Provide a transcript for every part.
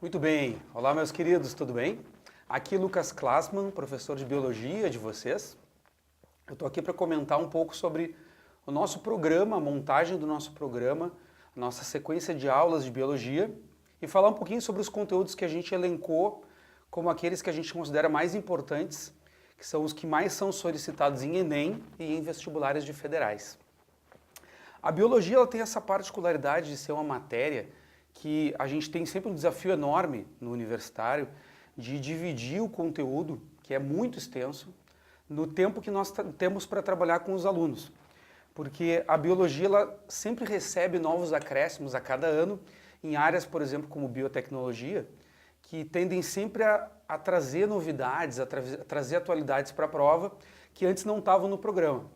Muito bem. Olá, meus queridos, tudo bem? Aqui Lucas Klassmann, professor de Biologia de vocês. Eu estou aqui para comentar um pouco sobre o nosso programa, a montagem do nosso programa, a nossa sequência de aulas de Biologia e falar um pouquinho sobre os conteúdos que a gente elencou como aqueles que a gente considera mais importantes, que são os que mais são solicitados em Enem e em vestibulares de federais. A Biologia ela tem essa particularidade de ser uma matéria que a gente tem sempre um desafio enorme no universitário de dividir o conteúdo, que é muito extenso, no tempo que nós temos para trabalhar com os alunos. Porque a biologia ela sempre recebe novos acréscimos a cada ano em áreas, por exemplo, como biotecnologia, que tendem sempre a trazer novidades, a trazer atualidades para a prova que antes não estavam no programa.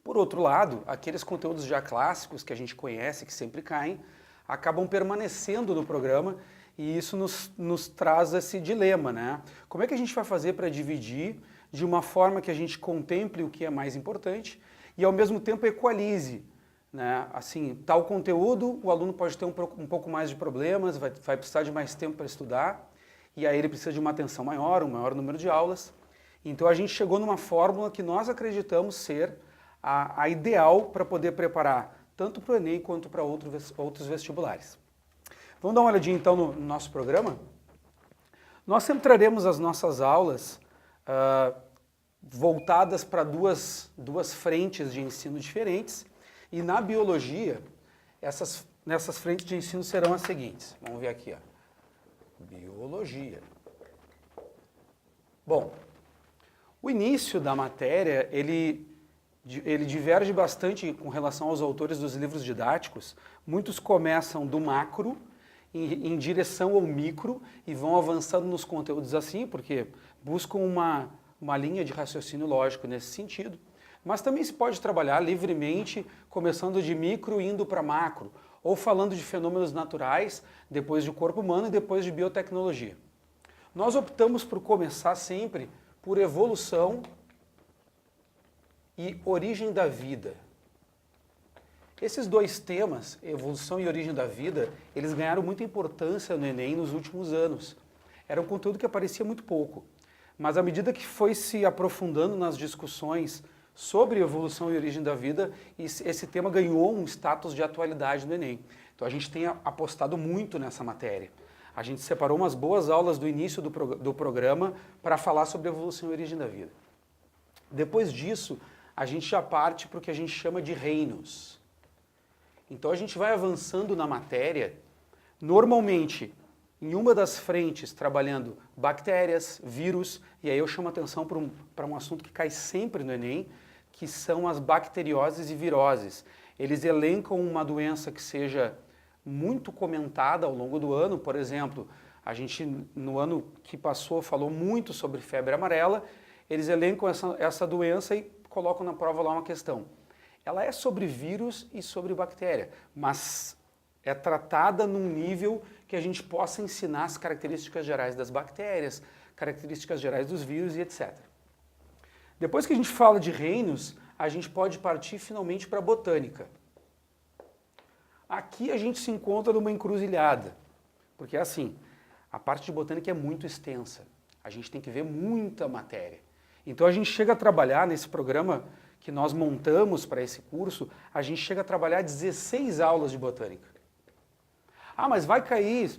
Por outro lado, aqueles conteúdos já clássicos que a gente conhece, que sempre caem, acabam permanecendo no programa e isso nos traz esse dilema, né? Como é que a gente vai fazer para dividir de uma forma que a gente contemple o que é mais importante e ao mesmo tempo equalize, né? Assim, tal conteúdo, o aluno pode ter um pouco mais de problemas, vai precisar de mais tempo para estudar e aí ele precisa de uma atenção maior, um maior número de aulas. Então a gente chegou numa fórmula que nós acreditamos ser a ideal para poder preparar tanto para o Enem quanto para outros vestibulares. Vamos dar uma olhadinha então no nosso programa? Nós sempre traremos as nossas aulas voltadas para duas frentes de ensino diferentes e na biologia, nessas frentes de ensino serão as seguintes. Vamos ver aqui, ó. Biologia. Bom, o início da matéria, ele diverge bastante com relação aos autores dos livros didáticos. Muitos começam do macro em direção ao micro e vão avançando nos conteúdos assim, porque buscam uma linha de raciocínio lógico nesse sentido. Mas também se pode trabalhar livremente, começando de micro e indo para macro, ou falando de fenômenos naturais, depois de corpo humano e depois de biotecnologia. Nós optamos por começar sempre por evolução e origem da vida. Esses dois temas, evolução e origem da vida, eles ganharam muita importância no Enem nos últimos anos. Era um conteúdo que aparecia muito pouco. Mas à medida que foi se aprofundando nas discussões sobre evolução e origem da vida, esse tema ganhou um status de atualidade no Enem. Então a gente tem apostado muito nessa matéria. A gente separou umas boas aulas do início do programa para falar sobre evolução e origem da vida. Depois disso, a gente já parte para o que a gente chama de reinos. Então a gente vai avançando na matéria, normalmente em uma das frentes trabalhando bactérias, vírus, e aí eu chamo a atenção para um assunto que cai sempre no Enem, que são as bacterioses e viroses. Eles elencam uma doença que seja muito comentada ao longo do ano, por exemplo, a gente no ano que passou falou muito sobre febre amarela, eles elencam essa doença e colocam na prova lá uma questão. Ela é sobre vírus e sobre bactéria, mas é tratada num nível que a gente possa ensinar as características gerais das bactérias, características gerais dos vírus e etc. Depois que a gente fala de reinos, a gente pode partir finalmente para a botânica. Aqui a gente se encontra numa encruzilhada, porque é assim, a parte de botânica é muito extensa, a gente tem que ver muita matéria. Então a gente chega a trabalhar nesse programa que nós montamos para esse curso, a gente chega a trabalhar 16 aulas de botânica. Ah, mas vai cair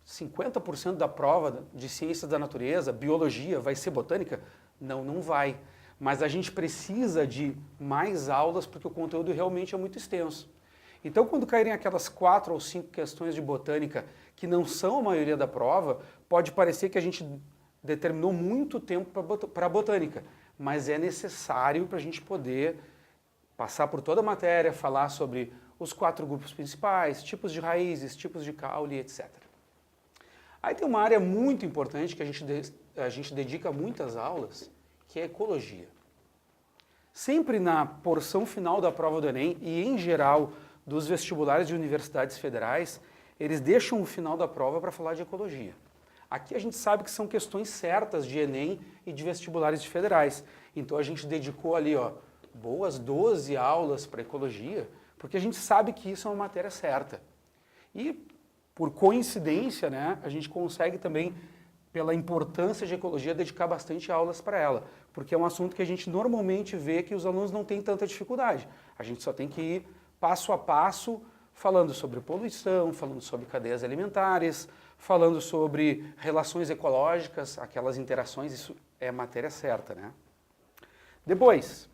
50% da prova de ciências da natureza, biologia, vai ser botânica? Não, não vai. Mas a gente precisa de mais aulas porque o conteúdo realmente é muito extenso. Então quando caírem aquelas 4 ou 5 questões de botânica que não são a maioria da prova, pode parecer que a gente determinou muito tempo para a botânica, mas é necessário para a gente poder passar por toda a matéria, falar sobre os 4 grupos principais, tipos de raízes, tipos de caule, etc. Aí tem uma área muito importante que a gente dedica muitas aulas, que é a ecologia. Sempre na porção final da prova do Enem e em geral dos vestibulares de universidades federais, eles deixam o final da prova para falar de ecologia. Aqui a gente sabe que são questões certas de Enem e de vestibulares de federais. Então a gente dedicou ali, ó, boas 12 aulas para ecologia, porque a gente sabe que isso é uma matéria certa. E por coincidência, né, a gente consegue também, pela importância de ecologia, dedicar bastante aulas para ela, porque é um assunto que a gente normalmente vê que os alunos não têm tanta dificuldade. A gente só tem que ir passo a passo, falando sobre poluição, falando sobre cadeias alimentares, falando sobre relações ecológicas, aquelas interações, isso é matéria certa, né? Depois,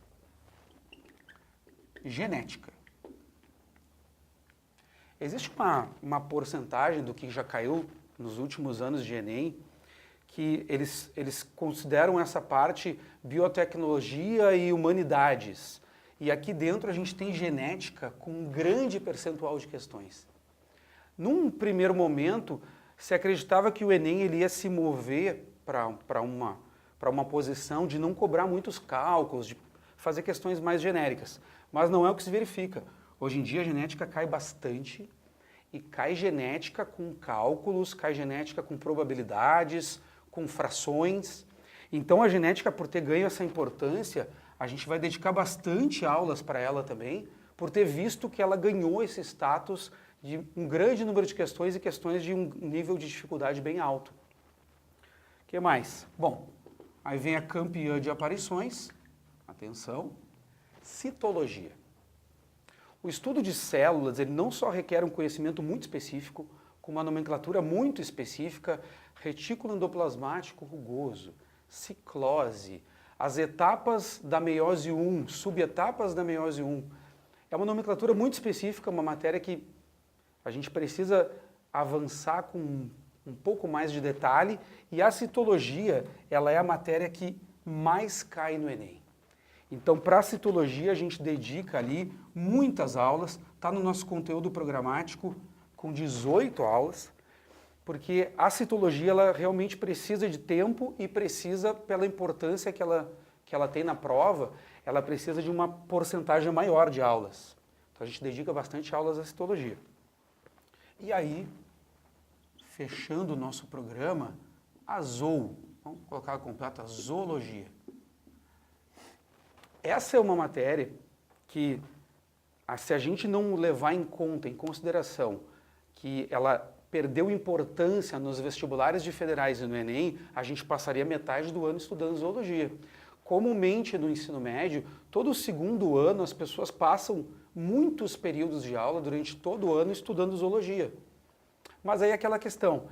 genética. Existe uma porcentagem do que já caiu nos últimos anos de Enem, que eles consideram essa parte biotecnologia e humanidades. E aqui dentro a gente tem genética com um grande percentual de questões. Num primeiro momento, se acreditava que o Enem ele ia se mover para uma posição de não cobrar muitos cálculos, de fazer questões mais genéricas. Mas não é o que se verifica. Hoje em dia a genética cai bastante, e cai genética com cálculos, cai genética com probabilidades, com frações. Então a genética, por ter ganho essa importância, a gente vai dedicar bastante aulas para ela também, por ter visto que ela ganhou esse status de um grande número de questões e questões de um nível de dificuldade bem alto. O que mais? Bom, aí vem a campeã de aparições, atenção, citologia. O estudo de células, ele não só requer um conhecimento muito específico, com uma nomenclatura muito específica, retículo endoplasmático rugoso, ciclose, as etapas da meiose 1, subetapas da meiose 1. É uma nomenclatura muito específica, uma matéria que a gente precisa avançar com um pouco mais de detalhe, e a citologia, ela é a matéria que mais cai no Enem. Então, para a citologia, a gente dedica ali muitas aulas, está no nosso conteúdo programático com 18 aulas, porque a citologia ela realmente precisa de tempo e precisa, pela importância que ela tem na prova, ela precisa de uma porcentagem maior de aulas. Então, a gente dedica bastante aulas à citologia. E aí, fechando o nosso programa, a zoo, vamos colocar completa, a zoologia. Essa é uma matéria que, se a gente não levar em conta, em consideração, que ela perdeu importância nos vestibulares de federais e no Enem, a gente passaria metade do ano estudando zoologia. Comumente no ensino médio, todo segundo ano as pessoas passam muitos períodos de aula durante todo o ano estudando zoologia. Mas aí aquela questão,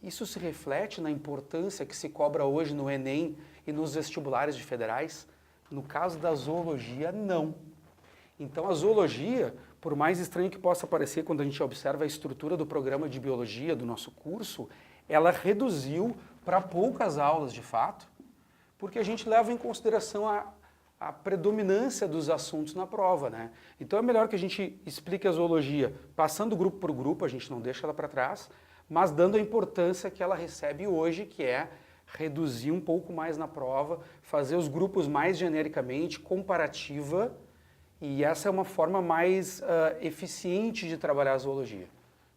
isso se reflete na importância que se cobra hoje no Enem e nos vestibulares de federais? No caso da zoologia, não. Então a zoologia, por mais estranho que possa parecer quando a gente observa a estrutura do programa de biologia do nosso curso, ela reduziu para poucas aulas de fato, porque a gente leva em consideração a predominância dos assuntos na prova, né? Então é melhor que a gente explique a zoologia passando grupo por grupo, a gente não deixa ela para trás, mas dando a importância que ela recebe hoje, que é reduzir um pouco mais na prova, fazer os grupos mais genericamente, comparativa, e essa é uma forma mais eficiente de trabalhar a zoologia.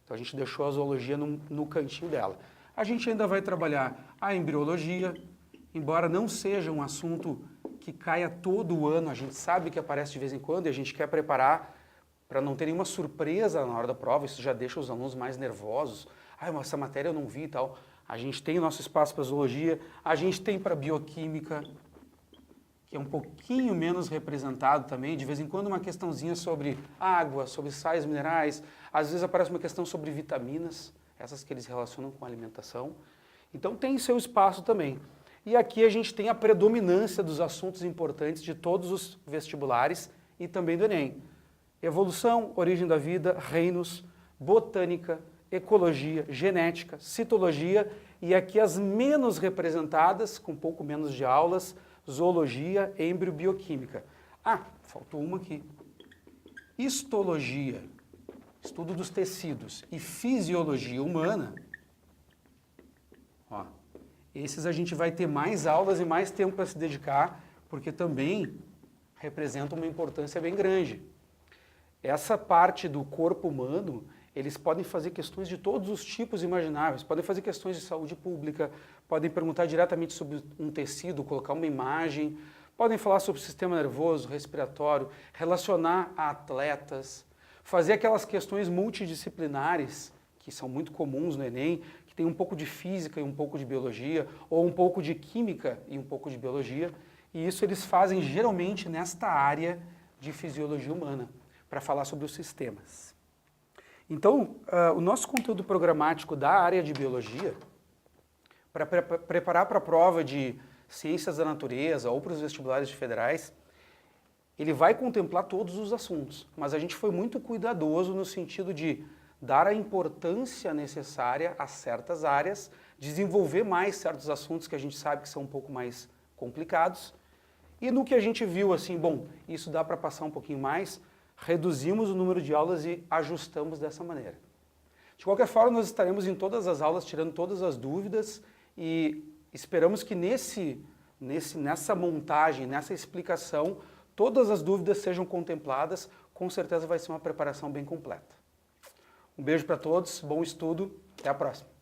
Então a gente deixou a zoologia no cantinho dela. A gente ainda vai trabalhar a embriologia, embora não seja um assunto que caia todo ano, a gente sabe que aparece de vez em quando e a gente quer preparar para não ter nenhuma surpresa na hora da prova, isso já deixa os alunos mais nervosos. Ah, mas essa matéria eu não vi e tal. A gente tem o nosso espaço para zoologia, a gente tem para bioquímica, que é um pouquinho menos representado também, de vez em quando uma questãozinha sobre água, sobre sais minerais, às vezes aparece uma questão sobre vitaminas, essas que eles relacionam com a alimentação. Então tem seu espaço também. E aqui a gente tem a predominância dos assuntos importantes de todos os vestibulares e também do Enem. Evolução, origem da vida, reinos, botânica, ecologia, genética, citologia e aqui as menos representadas, com um pouco menos de aulas, zoologia, embriobioquímica. Ah, faltou uma aqui. Histologia, estudo dos tecidos, e fisiologia humana. Ó, esses a gente vai ter mais aulas e mais tempo para se dedicar, porque também representam uma importância bem grande. Essa parte do corpo humano, eles podem fazer questões de todos os tipos imagináveis, podem fazer questões de saúde pública, podem perguntar diretamente sobre um tecido, colocar uma imagem, podem falar sobre o sistema nervoso, respiratório, relacionar a atletas, fazer aquelas questões multidisciplinares que são muito comuns no Enem, que tem um pouco de física e um pouco de biologia, ou um pouco de química e um pouco de biologia, e isso eles fazem geralmente nesta área de fisiologia humana, para falar sobre os sistemas. Então, o nosso conteúdo programático da área de biologia, para preparar para a prova de ciências da natureza ou para os vestibulares federais, ele vai contemplar todos os assuntos, mas a gente foi muito cuidadoso no sentido de dar a importância necessária a certas áreas, desenvolver mais certos assuntos que a gente sabe que são um pouco mais complicados, e no que a gente viu assim, bom, isso dá para passar um pouquinho mais, reduzimos o número de aulas e ajustamos dessa maneira. De qualquer forma, nós estaremos em todas as aulas tirando todas as dúvidas e esperamos que nessa montagem, nessa explicação, todas as dúvidas sejam contempladas. Com certeza vai ser uma preparação bem completa. Um beijo para todos, bom estudo, até a próxima.